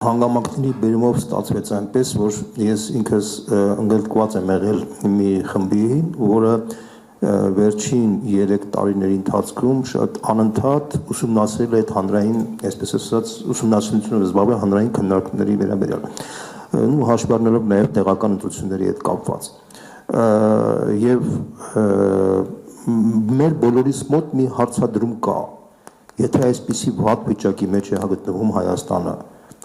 Հանգամանքների բերումով ստացվեց այնպես, որ ես ինքս ընդգրկված եմ եղել մի խմբի, որը վերջին 3 տարիների ընթացքում շատ անընդհատ ուսումնասիրել է այդ հանրային, այսպես ասած, ուսումնասիրությունով զբաղվել հանրային քննարկումների վերաբերյալ։ Ու հաշվի առնելով նաև տեղական ընտրությունների հետ կապված։ Եվ մեր բոլորիս մոտ մի հարցադրում կա, եթե այսպիսի վատ վիճակի մեջ է գտնվում Հայաստանը,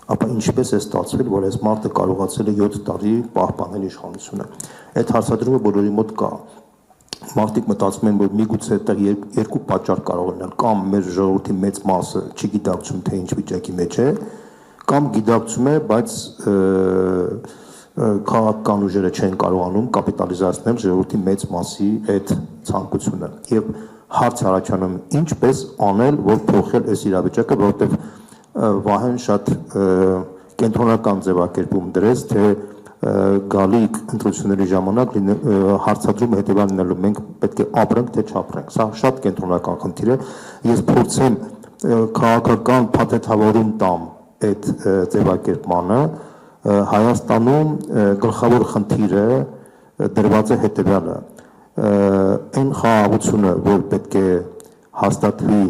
ապա ինչպես է ստացվել, որ այս մարդը կարողացել է 7 տարի պահպանել իշխանությունը։ Այդ հարցադրումը բոլորի մոտ կա։ Մարդիկ մտածում են, որ միգուցե այդտեղ երկու պատճառ կարող լինել, կամ մեր ժողովրդի մեծ մասը չի գիտակցում, թե ինչ վիճակի մեջ է, կամ գիտակցում է, բայց քաղաքական ուժերը չեն կարողանում կապիտալիզացնել ժողովրդի մեծ մասի այդ ցանկությունը։ Եվ հարց առաջանում, ինչպես անել, որ փոխել այս իրավիճակը, որովհետև Վահեն շատ կենտրոնական ձևակերպում դրեց, թե գալիք ընտրությունների ժամանակ հարցադրումը հետևյալ լինելու, մենք պետք է ապրենք, թե չապրենք։ Սա շատ կենտրոնական խնդիր է։ Ես փորձեմ քաղաքական փաթեթավորում տամ այդ ձևակերպմանը։ Հայաստանում գլխավոր խնդիրը դրված է հետևյալը. այն խաղաղությունը, որ պետք է հաստատվի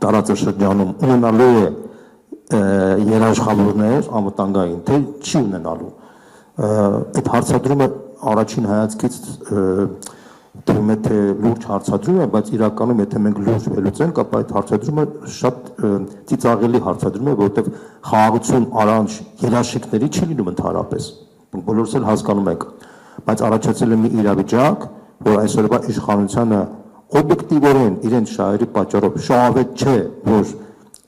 տարածաշրջանում, ունենալու է երաշխավորներ անվտանգային, թե չի ունենալու։ Այդ հարցադրումը առաջին հայացքից թվում է, թե լուրջ հարցադրում է, բայց իրականում եթե մենք լուրջ վերլուծենք, ապա այդ հարցադրումը շատ ծիծաղելի հարցադրում է, որովհետև խաղաղություն առանց երաշխիքների չի լինում ընդհանրապես։ Բոլորս էլ հասկանում ենք, բայց առաջացել է մի իրավիճակ, որ այսօրվա իշխանությանը օբյեկտիվորեն իրենց շահերի պատճառով շահավետ չէ, որ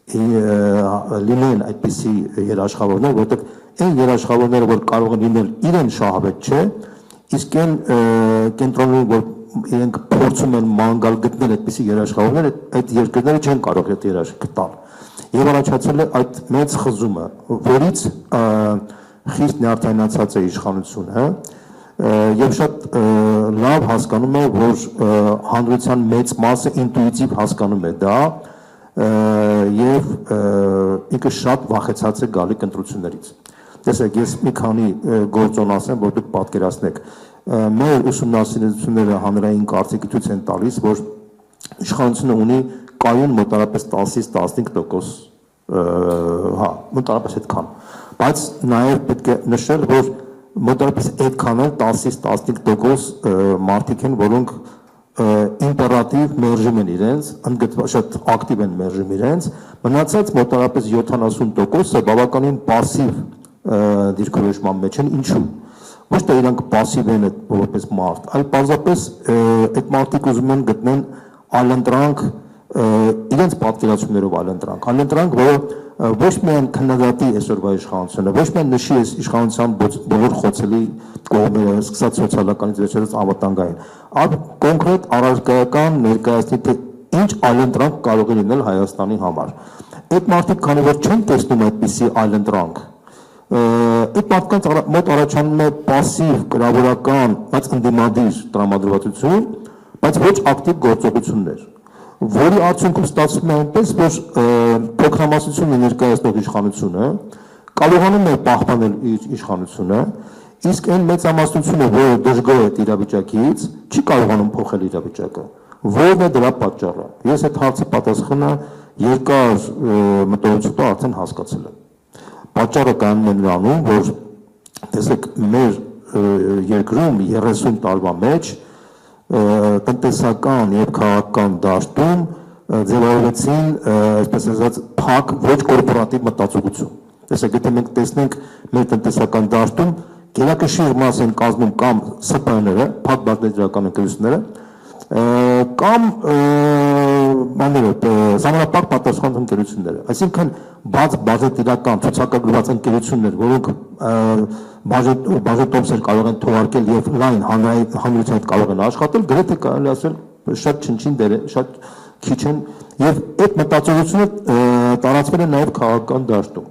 լինեն այդպիսի երաշխավորներ, որտեղ այն երաշխավորները, որ կարող են լինել, իրեն շահավետ չէ, իսկ այն կենտրոնում, որ իրենք փորձում են ման գալ գտնել այդպիսի երաշխավորներ, այդ երկրները չեն կարող այդ երաշխիքը տալ։ Եվ առաջացել է այդ մեծ խզումը, որից խիստ նյարդայնացած է իշխանությունը, եւ շատ լավ հասկանում է, որ հանրության մեծ մասը ինտուիտիվ հասկանում է դա, եւ ինքը շատ վախեցած է գալիք ընտրություններից։ Տեսեք, ես մի քանի գործոն ասեմ, որ դուք պատկերացնեք։ Մեր ուսումնասիրությունները հանրային կարծիքի ցույց են տալիս, որ իշխանությունը ունի կայուն մոտավորապես 10-ից 15%, հա, մոտավորապես այդքան։ Բայց նաև պետք է նշել, որ մոտավորապես այդքան էլ 10-ից 15% մարդիկ են, որոնք իմպերատիվ մերժում են իրենց, շատ ակտիվ են մերժում իրենց, մնացած մոտավորապես 70%-ը բավականին պասիվ դիրքորոշման մեջ են, ինչու։ Ոչ թե իրանք պասիվ են որպես մարդ, այլ պարզապես այդ մարդիկ ուզում են գտնեն այլընտրանք, իրենց պատկերացումներով այլընտրանք, որը ոչ միայն քննադատի այսօրվա իշխանությունը, ոչ միայն նշի այս իշխանության բոլոր խոցելի կողմերը, սկսած սոցիալականից վերջերս անվտանգային, այլ կոնկրետ առարկայական ներկայացնի, թե ինչ այլընտրանք կարող է լինել Հայաստանի համար։ Այդ մարդիկ, քանի որ չեն տեսնում այդպիսի այլընտրանք, այդ մարդկանց մոտ առաջանում է պասիվ, կրավորական, բայց ընդդիմադիր տրամադրվածություն, բայց ոչ ակտիվ գործողություններ, որի արդյունքում ստացվում է այնպես, որ փոքրամասնությունը ներկայացնող իշխանությունը կարողանում է պահպանել իր իշխանությունը, իսկ այն մեծամասնությունը, որը դժգոհ է իրավիճակից, չի կարողանում փոխել իրավիճակը։ Որն է դրա պատճառը։ Ես այդ հարցի պատասխանը երկար մտորությունով արդեն հասկացել եմ։ Պատճառը կայանում է նրանում, որ տեսեք, մեր երկրում 30 տարվա մեջ տնտեսական եւ քաղաքական դաշտում ձևավորեցին, այսպես ասած, փակ ոչ կորպորատիվ մտածողություն։ Տեսեք, եթե մենք տեսնենք մեր տնտեսական դաշտում գերակշիռ մաս են կազմում կամ ՍՊԸ-ները, փակ բաժնետիրական ընկերությունները, կամ ժամանապակ պատասխան ընկերությունները, այսինքն բաց բաժնետիրական ցուցակագրված ընկերություններ, որոնք բաժետոմսեր կարող են թողարկել եւ լայն հանրության հետ կարող են աշխատել, գրեթե կարելի ասել շատ չնչին դեր է, շատ քիչ են, եւ այդ մտածողությունը տարածվել է նաեւ քաղաքական դաշտում։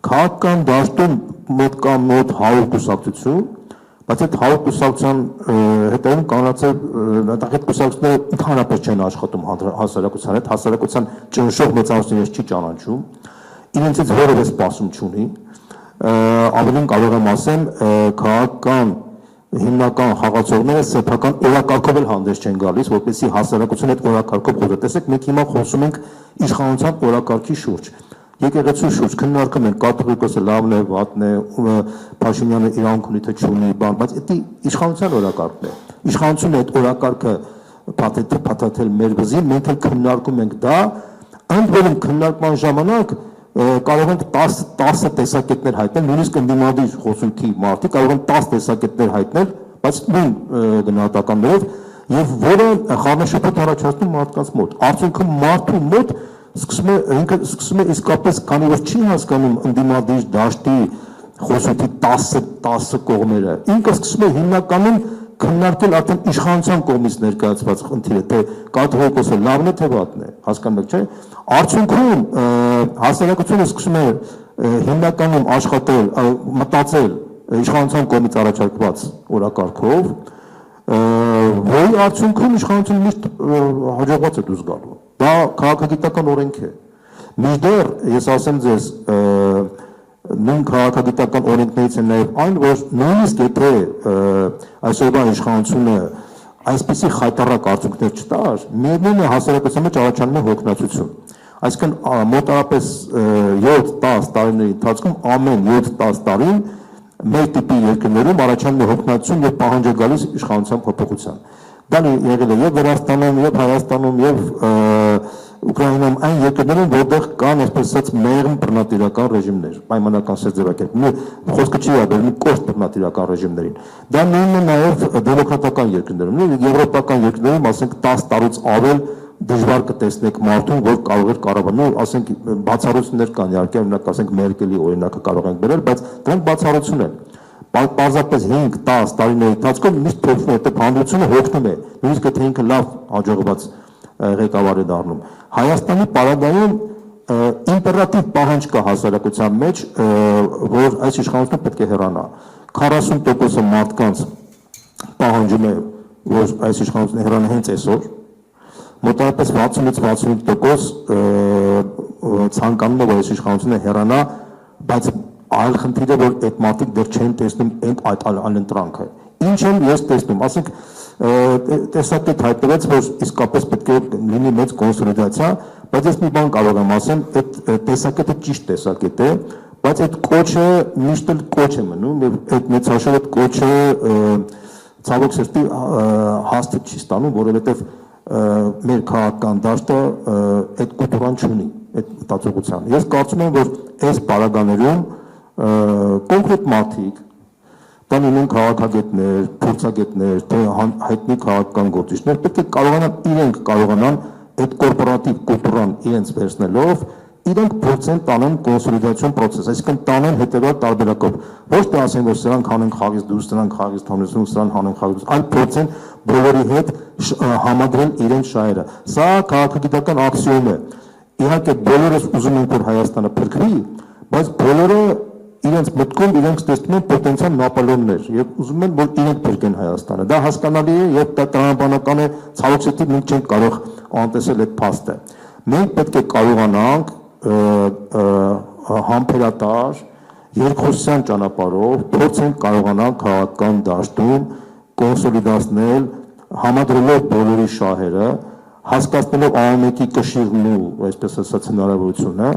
Քաղաքական դաշտում մոտ 100 կուսակցություն, բայց այդ 100 կուսակցության հետևում կանացել այդ կուսակցությունները ընդհանրապես չեն աշխատում հասարակության հետ, հասարակության ճնշող մեծամասնությունից չի ճանաչում։ իրենցից որևէ սպասում չունի, ավելին կարող եմ ասեմ, քաղաքական հիմնական խաղացողները սեփական օրակարգով էլ հանդես չեն գալիս, որպեսզի հասարակությունը այդ օրակարգով խոսի։ Տեսեք, մենք հիմա խոսում ենք իշխանության օրակարգի շուրջ։ Եկեղեցու շուրջ քննարկում են կաթողիկոսը լավն է, վատն է, Փաշինյանը իրանք ունի թե չունի, բայց դա իշխանության օրակարգն է։ Իշխանությունը այդ օրակարգը փաթաթել մեր վզին, մենք էլ քննարկում ենք դա, ընդ որում քննարկման ժամանակ կարող ենք 10 տեսակետներ հայտնել, նույնիսկ ընդդիմադիր խոսունքի մարդիկ կարող են 10 տեսակետներ հայտնել, բայց նույն գնահատականներով, եւ որը խառնաշփոթ առաջացնում մարդկանց մոտ։ Արդյունքում մարդու մոտ սկսում է իսկապես, քանի որ չի հասկանում ընդդիմադիր դաշտի խոսունքի 10 կողմերը, ինքը սկսում է հիմնականում քննարկել արդեն իշխանության կողմից ներկայացված խնդիրը, թե կաթողիկոսը լավն է թե վատն է, հասկանում եք, չէ՞։ Արդյունքում հասարակությունը սկսում է հիմնականում աշխատել, մտածել իշխանության կողմից առաջարկված օրակարգով, որի արդյունքում իշխանությունը միշտ հաջողված է դուրս գալու։ Դա քաղաքագիտական օրենք է։ Մինչդեռ ես ասեմ ձեզ, նույն քաղաքագիտական օրենքներից են նաև այն, որ նույնիսկ եթե այսօրվա իշխանությունը այսպիսի խայտառակ արդյունքներ չտար, միևնույն է հասարակության մեջ առաջանում է հոգնածություն։ Այսինքն մոտավորապես 7-10 տարիների ընթացքում ամեն 7-10 տարին մեր տիպի երկրներում առաջանում է հոգնածություն եւ պահանջ է գալիս իշխանության փոփոխության։ Դա եղել է եւ Վրաստանում, եւ Հայաստանում, եւ Ուկրաինայում այն երկրներում, որտեղ կան այսպես ասած մեղմ բռնատիրական ռեժիմներ, պայմանական ձևակերպում, խոսքը չի աբերում կոշտ բռնատիրական ռեժիմներին։ Դա նույնն է նաև դեմոկրատական երկրներում, եվրոպական երկրներում, ասենք 10 տարուց ավել դժվար կտեսնեք մարդուն, որ կարող էր կառավարել, ասենք բացառություններ կան, իհարկե, օրինակ ասենք Մերկելի օրինակը կարող ենք բերել, բայց դրանք բացառություն են։ Պարզապես 5-10 տարիների ընթացքում միշտ փոխվում է, այդ հանրությունը հոգնում է, նույնիսկ եթե ինքը լավ հաջողված ղեկավար է դառնում։ Հայաստանի պարագայում իմպերատիվ պահանջ կա հասարակության մեջ, որ այս իշխանությունը պետք է հեռանա։ 40% մարդկանց պահանջում է, որ այս իշխանությունը հեռանա հենց այսօր։ Մոտավորապես 60-65% ցանկանում է, որ այս իշխանությունը հեռանա, բայց այլ խնդիրը, որ այդ մարդիկ դեռ չեն տեսնում այդ անընտրանքը։ Ինչ եմ ես տեսնում, ասենք տեսակետ հայտնվեց, որ իսկապես պետք է լինի մեծ կոնսոլիդացիա, բայց ես մի բան կարող եմ ասեմ, այդ տեսակետը ճիշտ տեսակետ է, բայց այդ կոչը միշտ էլ կոչ է մնում, եւ այդ մեծաշար այդ կոչը ցավոք սրտի հաստատ չի ստանում, որովհետեւ մեր քաղաքական դաշտը այդ կուլտուրան չունի, այդ մտածողության։ Ես կարծում եմ, որ այս պարագաներում կոնկրետ մարդիկ, դա լինեն քաղաքագետներ, փորձագետներ, թե հայտնի քաղաքական գործիչներ, պետք է կարողանան այդ կորպորատիվ կուլտուրան իրենց վերցնելով, իրենք փորձեն տանեն կոնսոլիդացիոն process, այսինքն տանեն հետևյալ տարբերակով, ոչ թե ասեն, որ սրանք հանեն խաղից դուրս, սրանք խաղից թողնեցին, սրանք հանեն խաղից դուրս, այլ փորձեն բոլորի հետ համադրել իրենց շահերը։ Սա քաղաքագիտական աքսիոմ է։ Իհարկե բոլորս ուզում ենք, որ Հայաստանը փրկվի, բայց բոլորը իրենց մտքում իրենք տեսնում են պոտենցիալ Նապոլեոններ եւ ուզում են, որ իրենք փրկեն Հայաստանը։ Դա հասկանալի է եւ դա տրամաբանական է, ցավոք սրտի մենք չենք կարող անտեսել այդ փաստը։ Մենք պետք է կարողանանք համբերատար երկխոսության ճանապարհով փորձենք կարողանալ քաղաքական դաշտում կոնսոլիդացնել, համադրելով բոլորի շահերը, հասկացնելով ամենի կշիռն ու այսպես ասած հնարավորությունը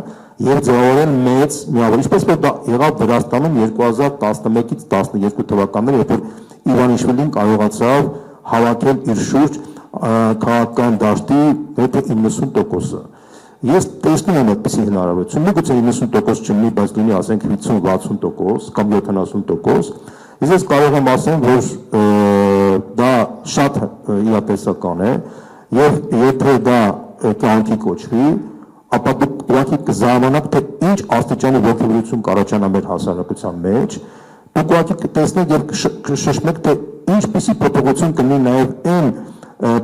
եւ ձևավորել մեծ միավոր, ինչպես որ դա եղավ Վրաստանում 2011-ից 12 թվականները, երբ որ Իվանիշվիլին կարողացավ հավաքել իր շուրջ քաղաքական դաշտի մոտ 90%-ը։ Ես տեսնում եմ այդպիսի հնարավորություն, միգուցե 90% չլինի, բայց լինի ասենք 50-60% կամ 70%։ Ես կարող եմ ասեմ, որ դա շատ իրատեսական է եւ եթե դա կյանքի կոչվի, ապա դուք ուղղակի կզամանաք, թե ինչ աստիճանի ողջունություն կառաջանա մեր հասարակության մեջ, դուք ուղղակի կտեսնեք եւ կշշմեք, թե ինչպիսի փոփոխություն կլինի նաեւ այն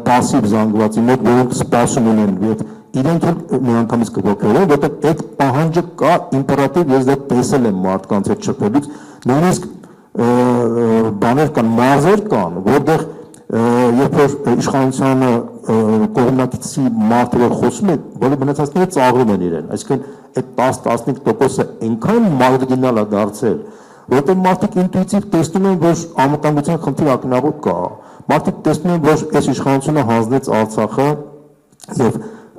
пассив զանգվածի մոտ, որոնք սպասում ունեն եւ իրենք էլ միանգամից կողքերեն, որտեղ այդ պահանջը կա իմպերատիվ, ես դա տեսել եմ մարդկանց հետ շփվելուց, նույնիսկ բաներ կան, մարզեր կան, որտեղ երբ որ իշխանությանը կողմնակիցի մարդը որ խոսում է, բոլոր մնացածները ծաղրում են իրեն, այսինքն այդ 10-15%-ը այնքան մարգինալ է դարձել, որտեղ մարդիկ ինտուիտիվ տեսնում են, որ անվտանգության խնդիր ակնառու կա, մարդիկ տեսնում են, որ այս իշխանությունը հանձնեց Արցախը եւ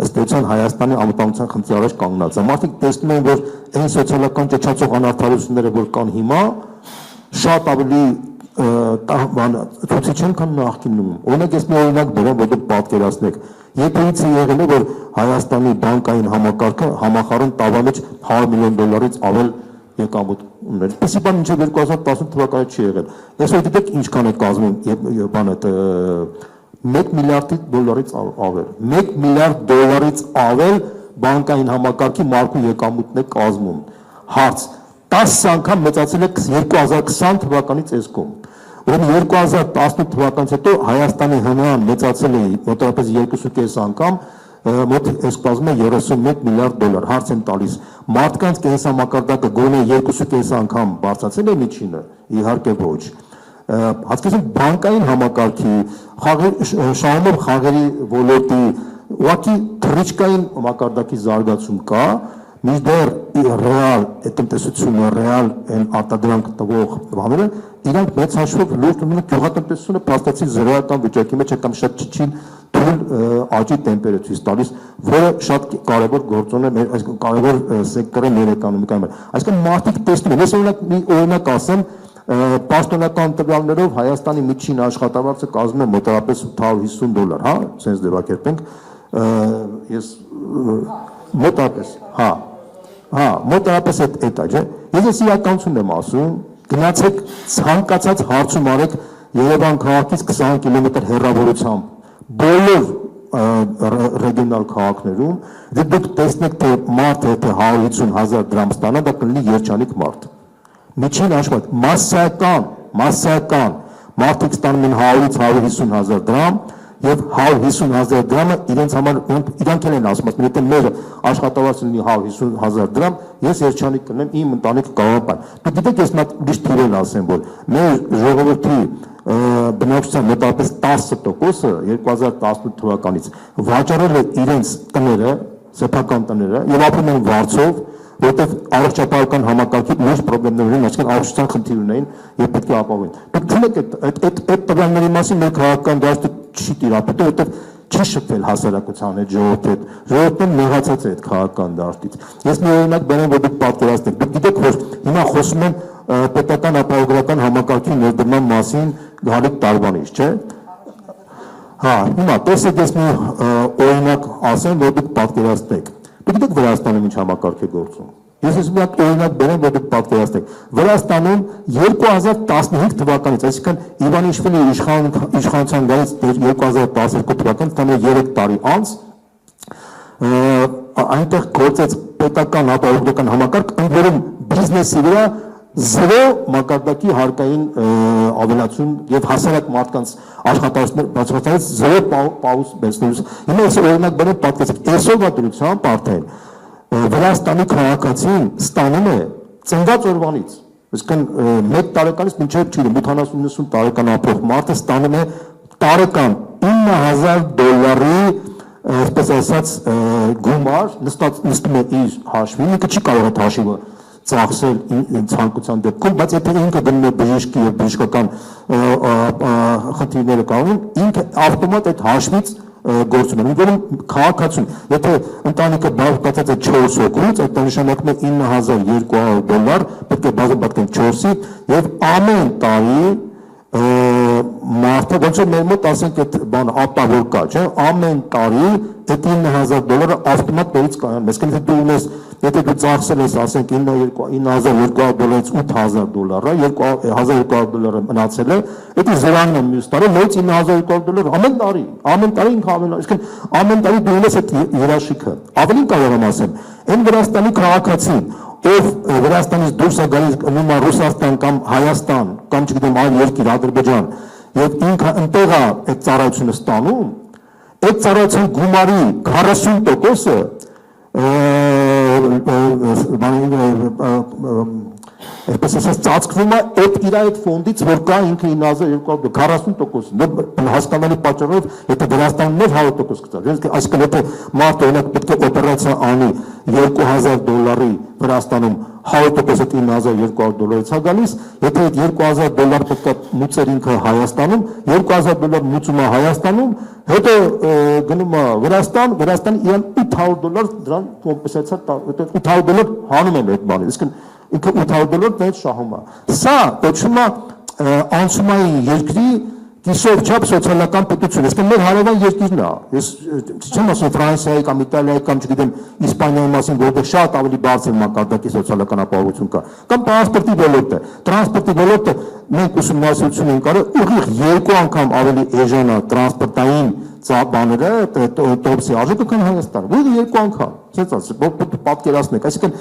ըստ էության Հայաստանի անվտանգության խնդրի առաջ կանգնած է, մարդիկ տեսնում են, որ այն սոցիալական ճճացող անարդարությունները, որ կան հիմա, շատ ավելի ցույց չեն քան նախկինում։ Օրինակ ես մի օրինակ բերեմ, որ դուք պատկերացնեք։ Եթե եղել է, որ Հայաստանի բանկային համակարգը համախառն տավա մեջ $100 միլիոն ավել եկամուտ ուներ։ Այսպիսի բան մինչև 2018 թվականի չի եղել։ Այսօր գիտեք ինչքան է կազմում բանը $1 միլիարդից ավել։ $1 միլիարդ ավել բանկային համակարգի մարդու եկամուտն է կազմում։ Հարց 10 անգամ մեծացել է 2020 թվականից այսքոմ։ Ուրեմն 2018 թվականից հետո Հայաստանի ՀՆԱ-ն մեծացել է մոտավորապես 2.5 անգամ, մոտ այս կազմում է $31 միլիարդ։ Հարց եմ տալիս, մարդկանց կենսամակարդակը գոնե 2.5 անգամ բարձրացել է միջինը, իհարկե ոչ։ Հատկապես բանկային համակարգի, շահումով խաղերի ոլորտի, ուղղակի թռիչքային մակարդակի զարգացում կա, մինչդեռ ռեալ տնտեսությունը, ռեալ այն արտադրանք տվող բաները, իրանք մեծ հաշվով լուրջ ունեն գյուղատնտեսությունը փաստացի զրոյական վիճակի մեջ է կամ շատ չիչին թույլ աճի տեմպերը ցույց տալիս, որը շատ կարևոր գործոն է, այսինքն կարևոր սեկտոր է մեր էկոնոմիկայում։ Այսինքն մարդիկ տեսնում են, ես մի օրինակ ասեմ, պաշտոնական տվյալներով Հայաստանի միջին աշխատավարձը կազմում է մոտավորապես $850, հա, sense ձևակերպենք, ես մոտավորապես, մոտավորապես այդ է, չէ։ Ես իրականությունն եմ ասում, գնացեք ցանկացած հարցում արեք Երևան քաղաքից 20 կիլոմետր հեռավորությամբ բոլոր ռեգիոնալ քաղաքներում, դուք տեսնեք, թե մարդը եթե 150,000 դրամ ստանա, դա կլինի երջանիկ մարդ։ Միջին աշխատանք, մասսայական մարդիկ ստանում են 100-ից 150,000 դրամ եւ 150,000 դրամը իրենց համար իրանք են ասում, եթե մեր աշխատավարձը լինի 150,000 դրամ, ես երջանիկ կլինեմ, իմ ընտանիքը կարող է։ Դուք գիտեք, ես միշտ թիվերն ասեմ, որ մեր ժողովրդի բնակչության մոտավորապես 10%-ը 2018 թվականից վաճառել է իրենց տները, սեփական տները եւ ապրում են վարձով, որտեղ առողջապահական համակարգի լուրջ խնդիրներ ունեն, այսինքն առողջության խնդիր ունեն եւ պետք է ապահովեն։ Դուք ցույց այդ տվյալների մասին մեր քաղաքական դաշտը չի տիրապետել, որտեղ չի շփվել հասարակության հետ, ժողովուրդն նեղացած է այդ քաղաքական դաշտից։ Ես մի օրինակ բերեմ, որ դուք պատկերացնեք։ Դուք գիտեք, որ հիմա խոսում են պետական ապահովագրական համակարգի ներդրման մասին Գալիք Տարբանից, չէ՞։ Հա, հիմա տեսեք, ես մի օրինակ ասեմ, որ դուք պատկերացնեք։ Դուք գիտեք Վրաստանում ինչ համակարգ է գործում։ Ես մի հատ օրինակ բերեմ, որ դուք պատկերացնեք։ Վրաստանում 2015 թվականից, այսինքն Իվանիշվիլի իշխանության գալուց 2012 թվականից, տանը 3 տարի անց, այնտեղ գործեց պետական ապահովագրական համակարգ, ընդ որում բիզնեսի վրա զրո մակարդակի հարկային ավելացում եւ հասարակ մարդկանց աշխատանքներ բացառապես զրո պաուզ բերնելուց։ Հիմա ես օրինակ բերեմ պատկերացրեք, այսօրվա դրությամբ արդեն Վրաստանի քաղաքացին ստանում է ծնված օրվանից, այսինքն 1 տարեկանից մինչև չի 80-90 տարեկան ապրող մարդը ստանում է տարեկան $9,000 այսպես ասած գումար, նստում է իր հաշվին, ինքը չի կարող այդ հաշիվը ծախսել ցանկության դեպքում, բայց եթե ինքը դնում է բժշկի եւ բժշկական խնդիրները կանում, ինքը ավտոմատ այդ հաշվից գործում է։ Ուրեմն քաղաքացուն, եթե ընտանիքը բաղկացած է 4 հոգուց, այդ նշանակում է $9,200, պետք է բազմապատկեն 4-ի եւ ամեն տարի մարդը ոնց որ մեր մոտ ասենք այդ բան ապահով կա, չէ՞, ամեն տարի այդ $9,000 ավտոմատ նորից կայանում։ Այսինքն եթե դու ունես, եթե դու ծախսել ես ասենք $9,200-ից $8,000, $1,200 մնացել է, դա զրահն է մյուս տարի, նորից $9,200 ամեն տարի ինքը ավելա, այսինքն ամեն տարի դու ունես այդ երաշխիքը։ Ավելին կարող եմ ասեմ, այն Վրաստանի քաղաքացին, ով Վրաստանից դուրս է գալիս նույնիսկ Ռուսաստան կամ Հայաստան կամ չգիտեմ այլ երկիր Ադրբեջան եւ ինքը ընտեղ է այդ ծառայությունը ստանում, այդ ծառայության գումարի 40%-ը Այսպես ասած ծածկվում է այդ իր այդ ֆոնդից, որ կա ինքը 9240%, հասկանալի պատճառով, եթե Վրաստանն էր 100% կծար։ Այսինքն եթե մարդ օրինակ պետք է օպերացիա անի $2000 Վրաստանում 100% $9200 է գալիս, եթե այդ $2000 պետք է մուծեր ինքը Հայաստանում, $2000 մուծում է Հայաստանում, հետո գնում է Վրաստան, Վրաստանը իրան $800 դրան կոմպենսացիա $800 հանում են այդ բանը։ Իսկ ինքը $800 դից շահում է։ Սա կոչվում է անցումային երկրի կիսով չափ սոցիալական պետություն, իսկ մեր հարևան երկիրն է։ Ես չեմ ասում Ֆրանսիայի կամ Իտալիայի կամ չգիտեմ Իսպանիայի մասին, որտեղ շատ ավելի բարձր մակարդակի սոցիալական ապահովություն կա, կամ տրանսպորտի ոլորտը։ Տրանսպորտի ոլորտը մենք ուսումնասիրություն ենք արել, ուղիղ 2 անգամ ավելի էժան է տրանսպորտային բաները, տոպսի արժեքը քան Հայաստանը։ Ուղիղ 2 անգամ։ Ցենց ասեմ, պատկերացնեք, այսինքն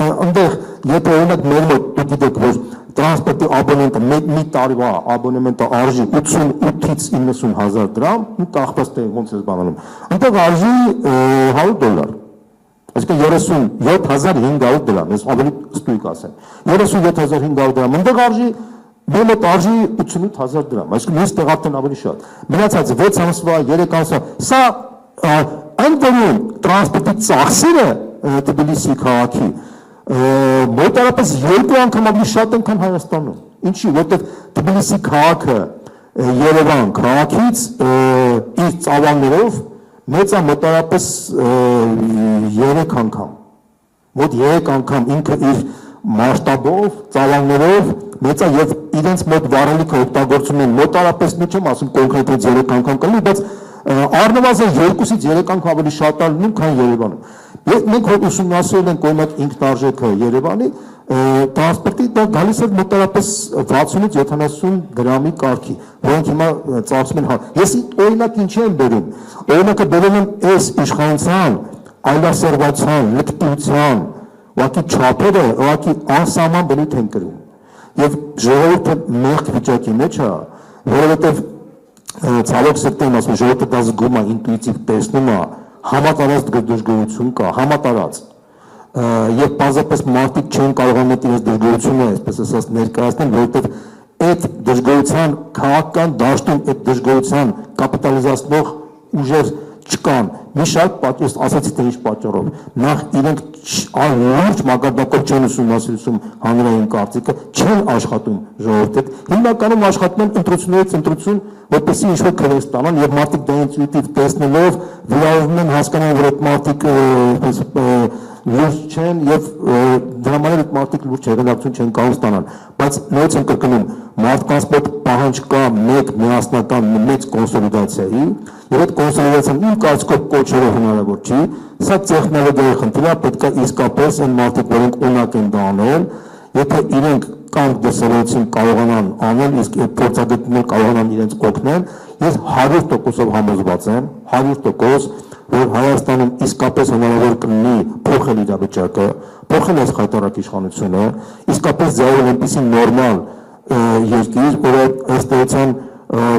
այնտեղ եթե օրինակ մեր մոտ դուք գիտեք, որ տրանսպորտի աբոնեմենտը մի տարվա աբոնեմենտը արժի 88-ից 90 հազար դրամ, ու կախված թե ոնց է բանանում, այնտեղ արժի $100, այսինքն 37500 դրամ, ես ավելի ստույգ ասեմ, 37500 դրամ, այնտեղ արժի մեր մոտ արժի 88000 դրամ, այսինքն ես տեղատեն ավելի շատ, մնացած 6 ամսվա, 3 ամսվա, սա այն որում տրանսպորտի ծախսերը Թբիլիսի քաղաքի մոտարապես 2 անգամ ավելի շատ են, քան Հայաստանում։ Ինչի, որտեղ Թբիլիսի քաղաքը Երևան քաղաքից իր ծավալներով մեծ է մոտարապես 3 անգամ։ Մոտ 3 անգամ ինքը իր մասշտաբով, ծավալներով մեծ է եւ իրենց մոտ վառելիքը օգտագործում են մոտարապես մի չեմ ասում կոնկրետ 3 անգամ կլինի, բայց առնվազն 2-ից 3 անգամ ավելի շատ է լինում, քան Երևանում։ Մենք ուսումնասիրել ենք օրինակ ինքնարժեքը Երևանի տրանսպորտի դա գալիս է մոտարապես 60-ից 70 դրամի կարգի, որոնք հիմա ծախսում են։ Ես օրինակ ինչ եմ բերում։ Օրինակը բերում եմ այս իշխանության, այլասերվածության, լկտիության, ուղղակի չափերը, ուղղակի անսահման բնույթ են կրում։ Եվ ժողովուրդը մեղք վիճակի մեջ է, որովհետև ցավոք սրտի ասում ժողովուրդը դա զգում է, ինտուիտիվ տեսնում է, համատարած դժգոհություն կա, համատարած եւ բազապես մարդիկ չեն կարողանում իրենց դժգոհությունը, այսպես ասած, ներկայացնել, որովհետեւ այդ դժգոհության քաղաքական դաշտում այդ դժգոհության կապիտալիզացնող ուժեր չկան։ Մի շարք պատճառ, ասացի թե ինչ պատճառով։ Նախ իրենք լուրջ մակարդակով չեն ուսումնասիրում հանրային կարծիքը, չեն աշխատում ժողովուրդը։ Հիմնականում աշխատում են ընտրություններից ընտրություն, որպեսզի ինչ-որ քրես ստանան եւ մարդիկ դա ինտուիտիվ տեսնելով վիրավորվում են, հասկանան, որ այդ մարդիկ լուրջ չեն եւ դրա համար այդ մարդիկ լուրջ հեղինակություն չեն կարող ստանալ, բայց նույնիսկ են կրկնում մարդկանց մոտ պահանջ կա մեկ միասնական մեծ կոնսոլիդացիայի եւ այդ կոնսոլիդացիան իմ կարծիքով կոչելով հնարավոր չի, սա տեխնոլոգիայի խնդիր է, պետք է իսկապես այն մարդիկ, որոնք ունակ են դա անել, եթե իրենք կանգ դրսևորեցին կարողանան անել, իսկ այդ փորձագետները կարողանան իրենց օգնել, ես 100%-ով համոզված եմ, 100%, որ Հայաստանում իսկապես հնարավոր կլինի փոխել իրավիճակը, փոխել այս խայտարակ իշխանությունը, իսկապես ձայնել այնպիսի նորմալ երկիր, որը ըստ էության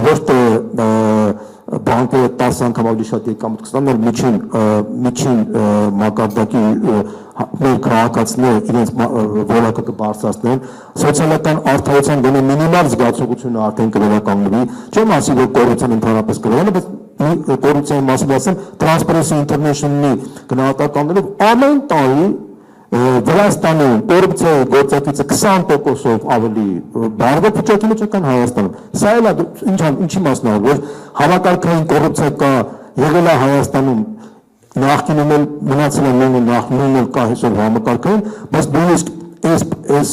ոչ թե բանկերը 10 անգամ ավելի շատ եկամուտ կստանան, միջին մակարդակի մեր քաղաքացիները իրենց որակը կբարձրացնեն, սոցիալական արդարության գոնե մինիմալ զգացողությունը արդեն կվերականգնվի, չեմ ասի, որ կոռուպցիան ընդհանրապես կվերականգնվի, բայց կոռուպցիայի մասին ասեմ, Transparency International-ի գնահատականներով ամեն տարի Վրաստանում կոռուպցիայի գործակիցը 20%-ով ավելի բարդ վիճակի մեջ է, քան Հայաստանում։ Սա էլ ինչի մասն է, որ համակարգային կոռուպցիա կա, եղել է Հայաստանում, նախկինում էլ մնացել է նույնն էլ կա այսօր համակարգային, բայց նույնիսկ այս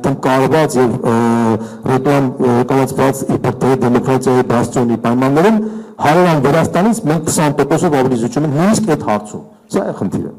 տնկարված եւ ռեկլամ կանացված իբրտե դեմոկրատիայի բաստիոնի պայմաններում հարևան Վրաստանից մենք 20%-ով ավելի զիջում ենք նույնիսկ այդ հարցում։ Սա է խնդիրը։